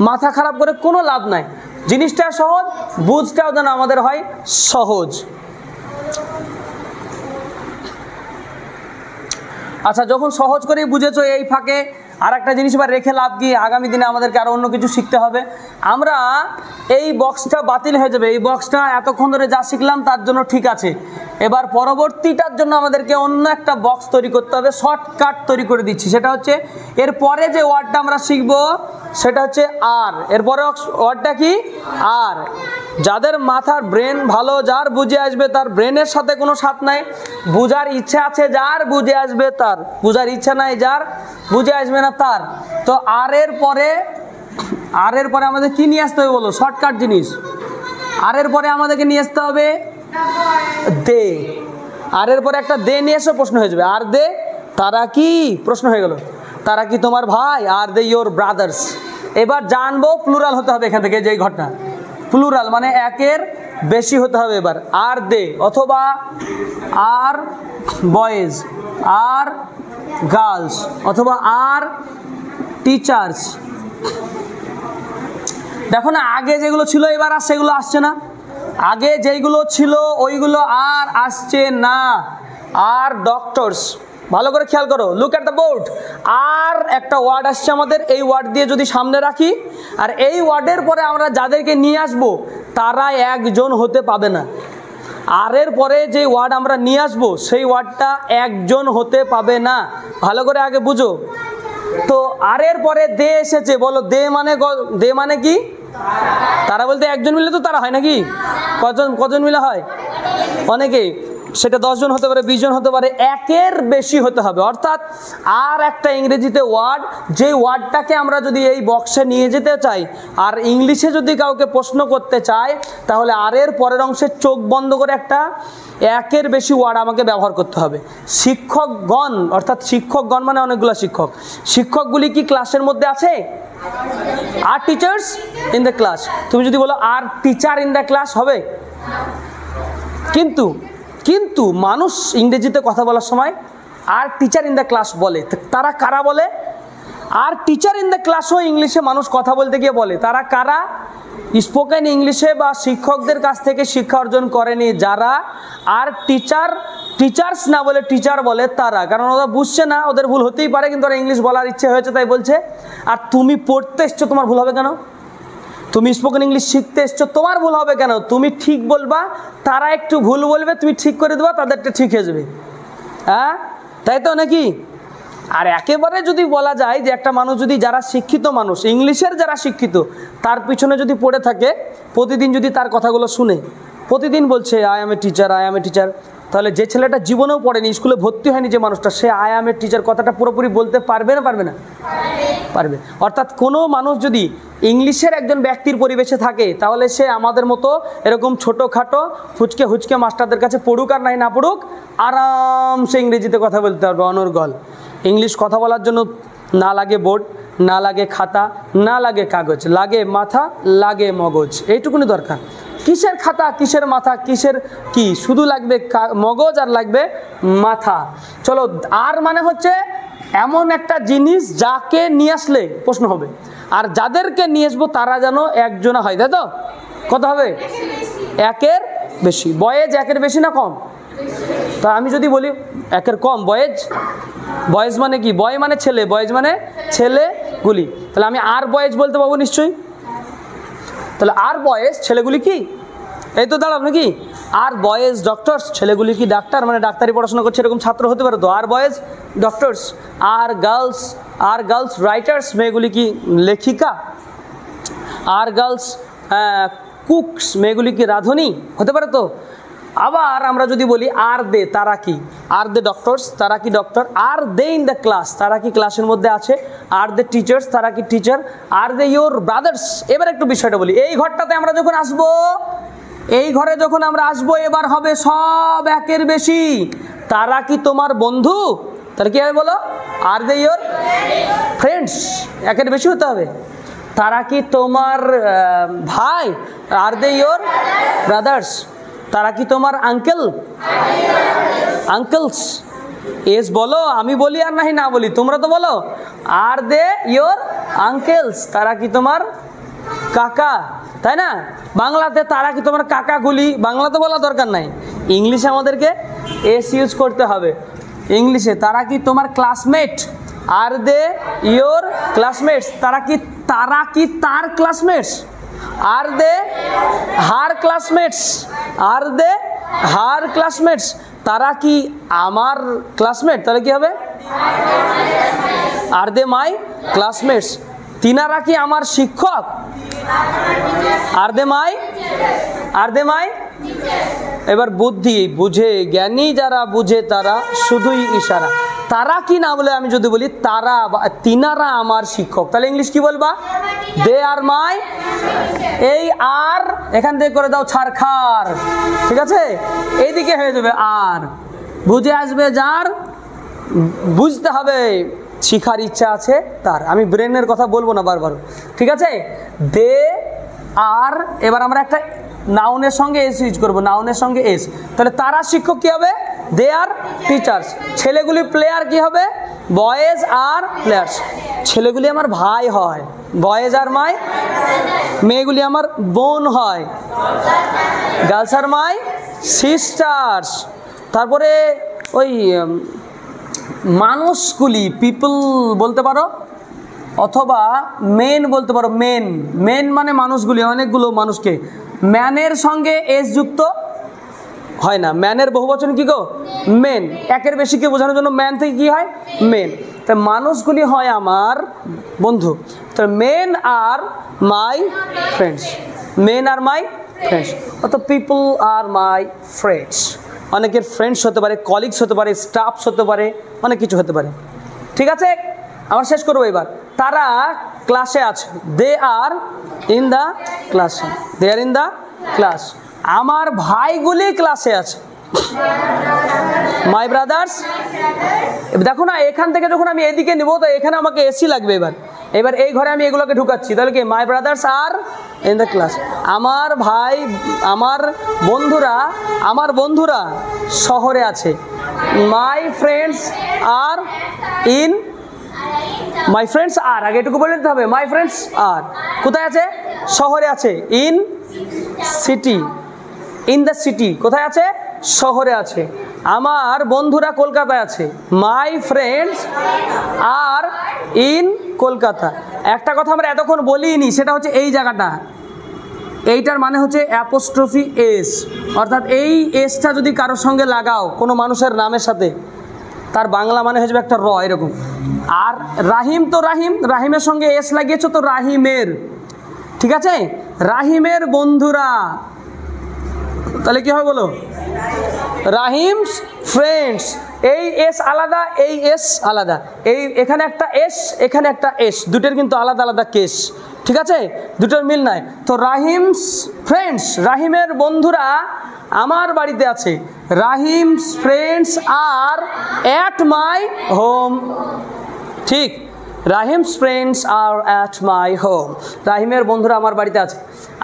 S1: মাথা খারাপ করে কোনো লাভ নাই। জিনিসটা সহজ, বুঝটাও যেন আমাদের হয় সহজ। আচ্ছা, যখন সহজ করেই বুঝেছো, এই ফাঁকে আর একটা জিনিস এবার রেখে লাভ কি? আগামী দিনে আমাদেরকে আরও অন্য কিছু শিখতে হবে। আমরা এই বক্সটা বাতিল হয়ে যাবে, এই বক্সটা এতক্ষণ ধরে যা শিখলাম তার জন্য ঠিক আছে। এবার পরবর্তীটার জন্য আমাদেরকে অন্য একটা বক্স তৈরি করতে হবে, শর্টকাট তৈরি করে দিচ্ছি। সেটা হচ্ছে এরপরে যে ওয়ার্ডটা আমরা শিখবো সেটা হচ্ছে আর। এরপরে ওয়ার্ডটা কি? আর। যাদের মাথার ব্রেন ভালো, যার বুঝে আসবে তার, ব্রেনের সাথে কোনো সাথ নাই। বুঝার ইচ্ছা আছে যার, বুঝে আসবে তার। বুঝার ইচ্ছা নাই যার, বুঝে আসবে না তার। তো আর এর পরে আমাদের কি নিয়ে আসতে হবে বলো? শর্টকাট জিনিস। আর এর পরে আমাদেরকে নিয়ে আসতে হবে দে। আর এর পরে একটা দে নিয়ে এসে প্রশ্ন হয়ে যাবে, আর দে তারা কি, প্রশ্ন হয়ে গেল, তারা কি তোমার ভাই, আর দে ইয়োর ব্রাদার্স। এবার জানবো প্লুরাল হতে হবে এখান থেকে, যেই ঘটনা প্লুরাল মানে একের বেশি হতে হবে। এবার আর দে অথবা আর বয়েজ, আর গার্লস অথবা আর টিচার্স। দেখো না আগে যেগুলো ছিল এবার আর সেগুলো আসছে না, আগে যেইগুলো ছিল ওইগুলো আর আসছে না। আর ডক্টরস, ভালো করে খেয়াল করো, লুক অ্যাট দ্য বোর্ড। আর একটা ওয়ার্ড আসছে আমাদের, এই ওয়ার্ড দিয়ে যদি সামনে রাখি আর এই ওয়ার্ডের পরে আমরা যাদেরকে নিয়ে আসব তারা একজন হতে পাবে না। আর এর পরে যে ওয়ার্ড আমরা নিয়ে আসব সেই ওয়ার্ডটা একজন হতে পাবে না, ভালো করে আগে বুঝো। তো আর এর পরে দে এসেছে, বলো দে মানে কি? তারা বলতে একজন মিলে তো তারা হয় নাকি? কজন মিলে হয়? অনেকেই, সেটা 10 জন হতে পারে, 20 জন হতে পারে, একের বেশি হতে হবে। অর্থাৎ আর একটা ইংরেজিতে ওয়ার্ড, যে ওয়ার্ডটাকে আমরা যদি এই বক্সে নিয়ে যেতে চাই আর ইংলিশে যদি কাউকে প্রশ্ন করতে চাই, তাহলে আর এর পরের অংশে চোখ বন্ধ করে একটা একের বেশি ওয়ার্ড আমাকে ব্যবহার করতে হবে। শিক্ষকগণ, অর্থাৎ শিক্ষকগণ মানে অনেকগুলো শিক্ষক, শিক্ষকগুলি কি ক্লাসের মধ্যে আছে? আর টিচার্স ইন দ্য ক্লাস। তুমি যদি বলো আর টিচার ইন দ্য ক্লাস হবে, কিন্তু মানুষ ইংরেজিতে কথা বলার সময় আর টিচার ইন দ্য ক্লাস বলে। তারা কারা বলে? আর টিচার ইন দ্য ক্লাসও ইংলিশে মানুষ কথা বলতে গিয়ে বলে। তারা কারা? স্পোকেন ইংলিশে বা শিক্ষকদের কাছ থেকে শিক্ষা অর্জন করেনি যারা আর টিচার্স না বলে টিচার বলে তারা। কারণ ওরা বুঝছে না, ওদের ভুল হতেই পারে, কিন্তু ওরা ইংলিশ বলার ইচ্ছে হয়েছে তাই বলছে। আর তুমি পড়তে এসছো, তোমার ভুল হবে কেন? তুমি স্পোকেন ইংলিশ শিখতে এসছো, তোমার ভুল হবে কেন? তুমি ঠিক বলবা, তারা একটু ভুল বলবে, তুমি ঠিক করে দেবা, তাদেরটা ঠিক হয়ে যাবে। হ্যাঁ, তাই তো নাকি? আর একেবারে যদি বলা যায় যে একটা মানুষ যদি, যারা শিক্ষিত মানুষ, ইংলিশের যারা শিক্ষিত, তার পিছনে যদি পড়ে থাকে, প্রতিদিন যদি তার কথাগুলো শুনে, প্রতিদিন বলছে I M a teacher, I M a teacher, তাহলে যে ছেলেটা জীবনেও পড়েনি, স্কুলে ভর্তি হয়নি যে মানুষটা, say I M a teacher কথাটা পুরোপুরি বলতে পারবে না পারবে না? পারবে। অর্থাৎ কোনো মানুষ যদি ইংলিশের একজন ব্যক্তির পরিবেশে থাকে, তাহলে সে আমাদের মতো এরকম ছোটোখাটো হুচকে মাস্টারদের কাছে পড়ুক আর নাই না পড়ুক, আরামসে ইংরেজিতে কথা বলতে পারবে অনর্গল। ইংলিশ কথা বলার জন্য না লাগে বোর্ড, না লাগে খাতা, না লাগে কাগজ, লাগে মাথা, লাগে মগজ, এইটুকুনি দরকার। কিসের খাতা, কিসের মাথা, কিসের কি, শুধু লাগবে মগজ আর লাগবে মাথা। চলো, আর মানে হচ্ছে এমন একটা জিনিস যাকে নিয়ে আসলে প্রশ্ন হবে, আর যাদেরকে নিয়ে আসবো তারা যেন একজনা হয়, তাই তো? কত হবে? একের বেশি। বয়েজ একের বেশি না কম? তা আমি যদি বলি একের কম, বয়েজ মানে কি? বয় মানে ছেলে, বয়েজ মানে ছেলেগুলি, তাহলে আমি আর বয়েজ বলতে পারবো নিশ্চয়ই। তাহলে আর বয়েজ ছেলেগুলি কি, এই তো দাঁড়াব নাকি? আর বয়েজ ডক্টরস, ছেলেগুলি কি ডাক্তার, মানে ডাক্তারি পড়াশোনা করছে এরকম ছাত্র হতে পারে তো। আর বয়েজ ডক্টরস। আর গার্লস রাইটার্স, মেয়েগুলি কি লেখিকা। আর গার্লস কুকস, মেয়েগুলি কি রাঁধুনি হতে পারে তো। আবার আমরা যদি বলি আর দে, তারা কি? আর দে ডক্টরস, তারা কি ডক্টর। আর দে ইন দ্য ক্লাস, তারা কি ক্লাসের মধ্যে আছে। আর দে টিচার্স, তারা কি টিচার। আর দে ইয়োর ব্রাদার্স। এবার একটু বিষয়টা বলি, এই ঘরটাতে আমরা যখন আসবো, এই ঘরে যখন আমরা আসবো, এবার হবে সব একের বেশি। তারা কি তোমার বন্ধু, তাহলে কি হবে বলো? আর দে ইয়োর ফ্রেন্ডস, একের বেশি হতে হবে। তারা কি তোমার ভাই, আর দে ইয়োর ব্রাদার্স। তারা কি তোমার আঙ্কেলস। এস বলো, আমি বলি আর নাহি না বলি, তোমরা তো বলো। আর দে ইয়োর আঙ্কেলস, তারা কি তোমার কাকা, তাই না? বাংলাতে তারা কি তোমার কাকাগুলি, বাংলাতে বলা দরকার নাই, ইংলিশে আমাদেরকে এস ইউজ করতে হবে। ইংলিশে তারা কি তোমার ক্লাসমেট, আর দে ইয়োর ক্লাসমেটস। তারা কি তার ক্লাসমেটস, আর দে হার ক্লাসমেটস। আর দে হার ক্লাসমেটস। তারা কি আমার ক্লাসমেট, তাহলে কি হবে? আর দে মাই ক্লাসমেটস। তিনারা কি আমার শিক্ষক, আর দে মাই। এবার বুদ্ধি বুঝে, জ্ঞানী যারা বুঝে তারা শুধুই ইশারা। তারা কি না বলে আমি যদি বলি তারা বা তিনারা আমার শিক্ষক, তাহলে ইংলিশ কি বলবা? দে আর মাই। এই আর এখান থেকে করে দাও ছারখার, ঠিক আছে? এইদিকে হয়ে যাবে আর। বুঝে আসবে যার, বুঝতে হবে, শিখার ইচ্ছা আছে তার। আমি ব্রেনের কথা বলবো না বারবার, ঠিক আছে? দে আর, এবার আমরা একটা নাউনের সঙ্গে এস ইউজ করবো, নাউনের সঙ্গে এস। তাহলে তারা শিক্ষক কি হবে? দে আর টিচার্স। ছেলেগুলি প্লেয়ার কি হবে? বয়েজ আর প্লেয়ার্স। ছেলেগুলি আমার ভাই হয়, বয়েজ আর মাই। মেয়েগুলি আমার বোন হয়, গার্লস আর মাই সিস্টার্স। তারপরে ওই মানুষগুলি, পিপল বলতে পারো, অথবা মেন বলতে পারো। মেন, মেন মানে মানুষগুলি, অনেকগুলো মানুষকে। ম্যানের সঙ্গে এস যুক্ত হয় না, ম্যানের বহুবচন কি গো? মেন। একের বেশিকে বোঝানোর জন্য ম্যান থেকে কি হয়? মেন। তো মানুষগুলি হয় আমার বন্ধু। তো men are my friends, men are my friends, other people are my friends. অনেকের ফ্রেন্ডস হতে পারে, কলিগস হতে পারে, স্টাফস হতে পারে, অনেক কিছু হতে পারে, ঠিক আছে? আমরা শেষ করবো এবার। তারা ক্লাসে আছে, they are in the class, they are in the class. আমার ভাইগুলি ক্লাসে আছে, মাই ব্রাদার্স। দেখো না, এখান থেকে যখন আমি এদিকে নিব তো এখানে আমাকে এসি লাগবে। এবার এই ঘরে আমি এগুলোকে ঢুকাচ্ছি, তাহলে কি? My brothers are in the class. আমার ভাই, আমার বন্ধুরা শহরে আছে। My friends are in, my friends are, আগে এটুকু বলে দিতে হবে। মাই ফ্রেন্ডস আর কোথায় আছে? শহরে আছে। In city, in the city কোথায় আছে? শহরে আছে। আমার বন্ধুরা কলকাতায় আছে। My friends are in Kolkata. একটা কথা আমরা এতক্ষণ বলিনি, সেটা হচ্ছে এই জায়গাটা, এইটার মানে হচ্ছে অ্যাপোস্ট্রফি এস, অর্থাৎ এই এসটা যদি কারোর সঙ্গে লাগাও কোনো মানুষের নামের সাথে, তার বাংলা মানে হয়ে যাবে একটা র, এরকম। আর রাহিম তো রাহিম, রাহিমের সঙ্গে এস লাগিয়েছো তো রাহিমের, ঠিক আছে? রাহিমের বন্ধুরা, তাহলে কি হবে বলো? রাহিমস ফ্রেন্ডস। এই এস আলাদা, এই এস আলাদা, এই এখানে একটা এস, এখানে একটা এস, দুটোর কিন্তু আলাদা আলাদা কেস, ঠিক আছে? দুটোর মিল নাই। তো রাহিমস ফ্রেন্ডস, রাহিমের বন্ধুরা আমার বাড়িতে আছে। Rahim's friends are at my home, ঠিক? Rahim's friends are at my home. রাহিমের বন্ধুরা আমার বাড়িতে আছে।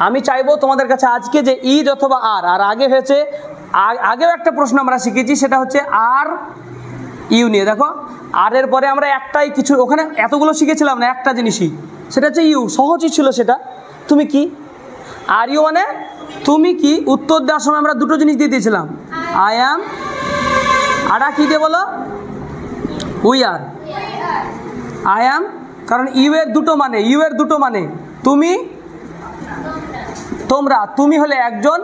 S1: আমি চাইবো তোমাদের কাছে আজকে যে ইজ অথবা আর, আর আগে হয়েছে, আগেও একটা প্রশ্ন আমরা শিখেছি, সেটা হচ্ছে আর ইউ নিয়ে। দেখো, আর এর পরে আমরা একটাই কিছু, ওখানে এতগুলো শিখেছিলাম না, একটা জিনিসই, সেটা হচ্ছে ইউ। সহজই ছিল সেটা। তুমি কি? আর ইউ মানে তুমি কি? উত্তর দেওয়ার সময় আমরা দুটো জিনিস দিয়ে দিয়েছিলাম, আই অ্যাম, আর কি দিয়ে বলো? We are. আই অ্যাম, কারণ ইউ এর দুটো মানে, ইউ এর দুটো মানে তুমি, তোমরা। তুমি হলে একজন,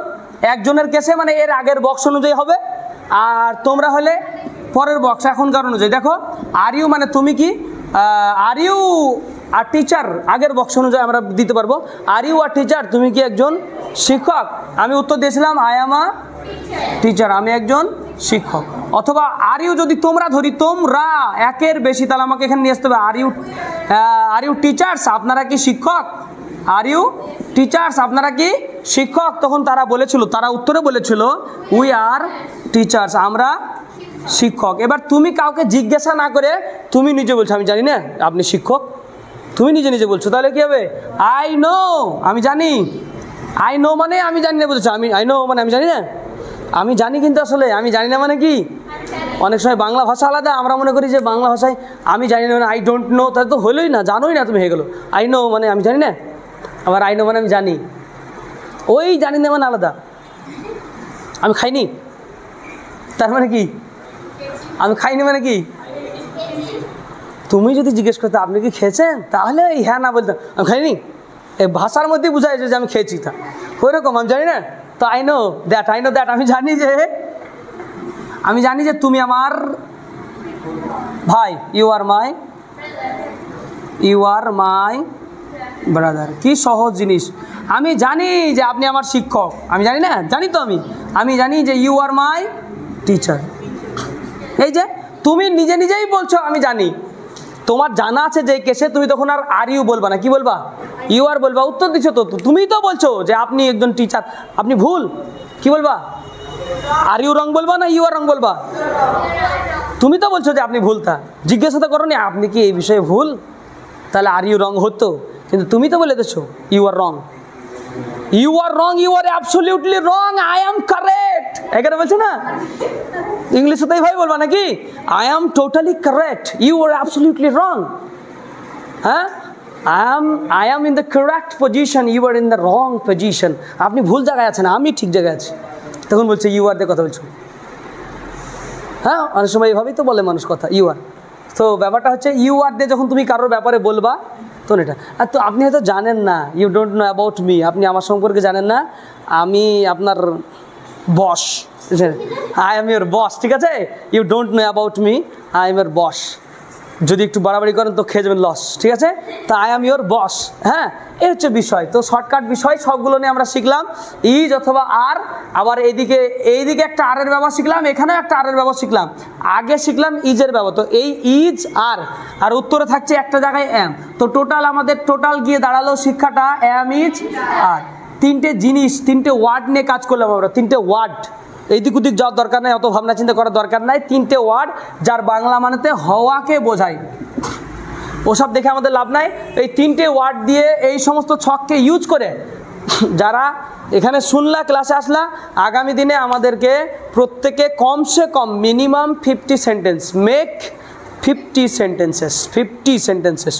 S1: একজনের কেসে মানে এর আগের বক্স অনুযায়ী হবে, আর তোমরা হলে পরের বক্স এখনকার অনুযায়ী। দেখো, আর ইউ মানে তুমি কি, আর ইউ আর টিচার আগের বক্স অনুযায়ী আমরা দিতে পারবো। আর ইউ আর টিচার, তুমি কি একজন শিক্ষক? আমি উত্তর দিয়েছিলাম আই অ্যাম আ টিচার, আমি একজন শিক্ষক। অথবা আর ইউ যদি তোমরা ধরি, তোমরা একের বেশি, তাহলে আমাকে এখানে নিয়ে আসতে হবে আর ইউ টিচার্স, আপনারা কি শিক্ষক? আর ইউ টিচার্স, আপনারা কি শিক্ষক? তখন তারা বলেছিল, তারা উত্তরে বলেছিল উই আর টিচার্স, আমরা শিক্ষক। এবার তুমি কাউকে জিজ্ঞাসা না করে তুমি নিজে বলছো আমি জানি না আপনি শিক্ষক, তুমি নিজে নিজে বলছো, তাহলে কি হবে? আই নো, আমি জানি। আই নো মানে আমি জানি না বলছো, আমি আই নো মানে আমি জানি না, আমি জানি, কিন্তু আসলে আমি জানি না মানে কি? অনেক সময় বাংলা ভাষা আলাদা, আমরা মনে করি যে বাংলা ভাষায় আমি জানি না মানে আই ডোন্ট নো, তাহলে তো হলোই না, জানোই না তুমি, হয়ে গেলো। আই নো মানে আমি জানি না, আবার আই নো মানে আমি জানি। ওই জানি না মানে আলাদা। আমি খাইনি, তার মানে কি? আমি খাইনি মানে কি? তুমি যদি জিজ্ঞেস করতে আপনি কি খেয়েছেন, তাহলে এই হ্যাঁ না বলতাম আমি খাইনি, এই ভাষার মধ্যে বোঝায় যে আমি খেয়েছি, তা ওই রকম আমি জানি না। তো I know that, I know that, আমি জানি যে তুমি আমার ভাই, ইউ আর মাই ব্রাদার। কি সহজ জিনিস। আমি জানি যে আপনি আমার শিক্ষক, আমি জানি না, জানি তো আমি জানি যে ইউ আর মাই টিচার। এই যে তুমি নিজে নিজেই বলছো আমি জানি, তোমার জানা আছে যে কেসে, তুমি তখন আর ইউ বলবা না, কি বলবা? ইউ আর বলবা। উত্তর দিচ্ছ তো, তুমিই তো বলছো যে আপনি একজন টিচার, আপনি ভুল। কি বলবা? আর ইউ রং বলবা না ইউ আর রং বলবা? তুমি তো বলছো যে আপনি ভুলতা, জিজ্ঞাসা তো করো নি আপনি কি এই বিষয়ে ভুল, তাহলে আর ইউ রং হতো, কিন্তু তুমি তো বলে দিচ্ছ you are wrong. You are wrong, you are absolutely wrong, I am correct, এখানে বলছো না? ইংলিশে তাই ভাই বলবা নাকি? I am totally correct, you are absolutely wrong. হ্যাঁ, I am in the correct position, you are in the wrong position. আপনি ভুল জায়গায় আছেন, আমি ঠিক জায়গায় আছি। তখন বলছে ইউ আর দিয়ে কথা বলছো। হ্যাঁ, অনেক সময় এভাবেই তো বলে মানুষ কথা, ইউ আর। তো ব্যাপারটা হচ্ছে ইউ আর দিয়ে যখন তুমি কারোর ব্যাপারে বলবা তখন এটা। আর তো আপনি হয়তো জানেন না, you don't know about me, আপনি আমার সম্পর্কে জানেন না, আমি আপনার boss, I am your boss, ঠিক আছে? You don't know about me, I am your boss. যদি একটু বাড়াবাড়ি করেন তো খেয়ে যাবেন লস, ঠিক আছে? তা আই এম ইউর বস। হ্যাঁ, এই হচ্ছে বিষয়। তো শর্টকাট বিষয় সবগুলো নিয়ে আমরা শিখলাম, ইজ অথবা আর। আবার এইদিকে একটা আরের ব্যবহার শিখলাম, এখানেও একটা আরের ব্যবহার শিখলাম। আগে শিখলাম ইজের ব্যবহার, তো এই ইজ আর উত্তরে থাকছে একটা জায়গায় এম। তো আমাদের টোটাল গিয়ে দাঁড়ালো শিক্ষাটা এম ইজ আর। তিনটে জিনিস, তিনটে ওয়ার্ড নিয়ে কাজ করলাম আমরা, তিনটে ওয়ার্ড। এইদিক ওদিক যাওয়ার দরকার নাই, অত ভাবনা চিন্তা করার দরকার নাই। তিনটে ওয়ার্ড যার বাংলা মানেতে হওয়াকে বোঝায়, ওসব দেখে আমাদের লাভ নাই। এই তিনটে ওয়ার্ড দিয়ে এই সমস্ত ছককে ইউজ করে যারা এখানে শুনলা, ক্লাসে আসলা, আগামী দিনে আমাদেরকে প্রত্যেকে কমসে কম মিনিমাম 50 সেন্টেন্স, মেক 50 সেন্টেন্সেস,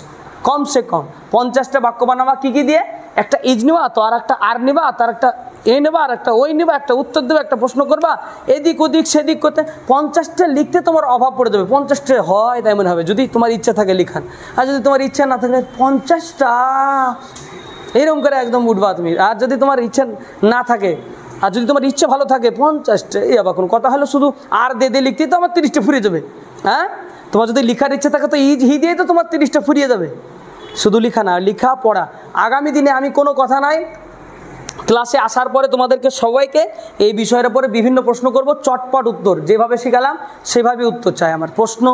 S1: কমসে কম 50টা বাক্য বানাবা। কী কী দিয়ে? একটা ইজ নেবা, তো আর একটা আর নেবা, তার একটা এ নেবা, আর একটা ওই নেবা, একটা উত্তর দেবে, একটা প্রশ্ন করবা, এদিক ওদিক সেদিক করতে 50টা লিখতে তোমার অভাব পড়ে যাবে। 50টা হয় তাই মনে হবে, যদি তোমার ইচ্ছা থাকে লিখান, আর যদি তোমার ইচ্ছা না থাকে 50টা এরকম করে একদম উঠবা তুমি। আর যদি তোমার ইচ্ছা না থাকে, আর যদি তোমার ইচ্ছা ভালো থাকে 50টা, এই আবার কোন কথা হলো, শুধু আর দে লিখতেই তো আমার 30টা ফুরিয়ে যাবে। হ্যাঁ, তোমার যদি লিখার ইচ্ছা থাকে তো ইজ হি দিয়ে তো তোমার 30টা ফুরিয়ে যাবে। শুধু লিখা না, লিখা পড়া। আগামী দিনে আমি কোনো কথা নাই, ক্লাসে আসার পরে তোমাদেরকে সবাইকে এই বিষয়ের উপরে বিভিন্ন প্রশ্ন করব, চটপট উত্তর, যেভাবে শেখালাম সেভাবে উত্তর চাই আমার। প্রশ্ন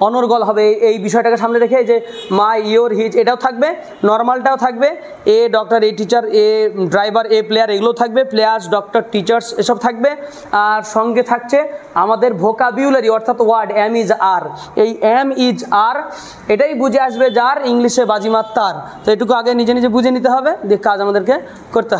S1: অনর্গল হবে, এই বিষয়টাকে সামনে রেখে যে মাই, ইয়োর, হিজ এটাও থাকবে, নর্মালটাও থাকবে, a doctor, a teacher, A driver, a player এগুলো থাকবে, প্লেয়ার্স, ডক্টর, টিচার্স এসব থাকবে। আর সঙ্গে থাকছে আমাদের ভোকাবিউলারি অর্থাৎ ওয়ার্ড এম ইজ আর। এই এম ইজ আর এটাই বুঝে আসবে যার, ইংলিশে বাজিমাত তার। তো এটুকু আগে নিজে নিজে বুঝে নিতে হবে, দিয়ে কাজ আমাদেরকে করতে হবে।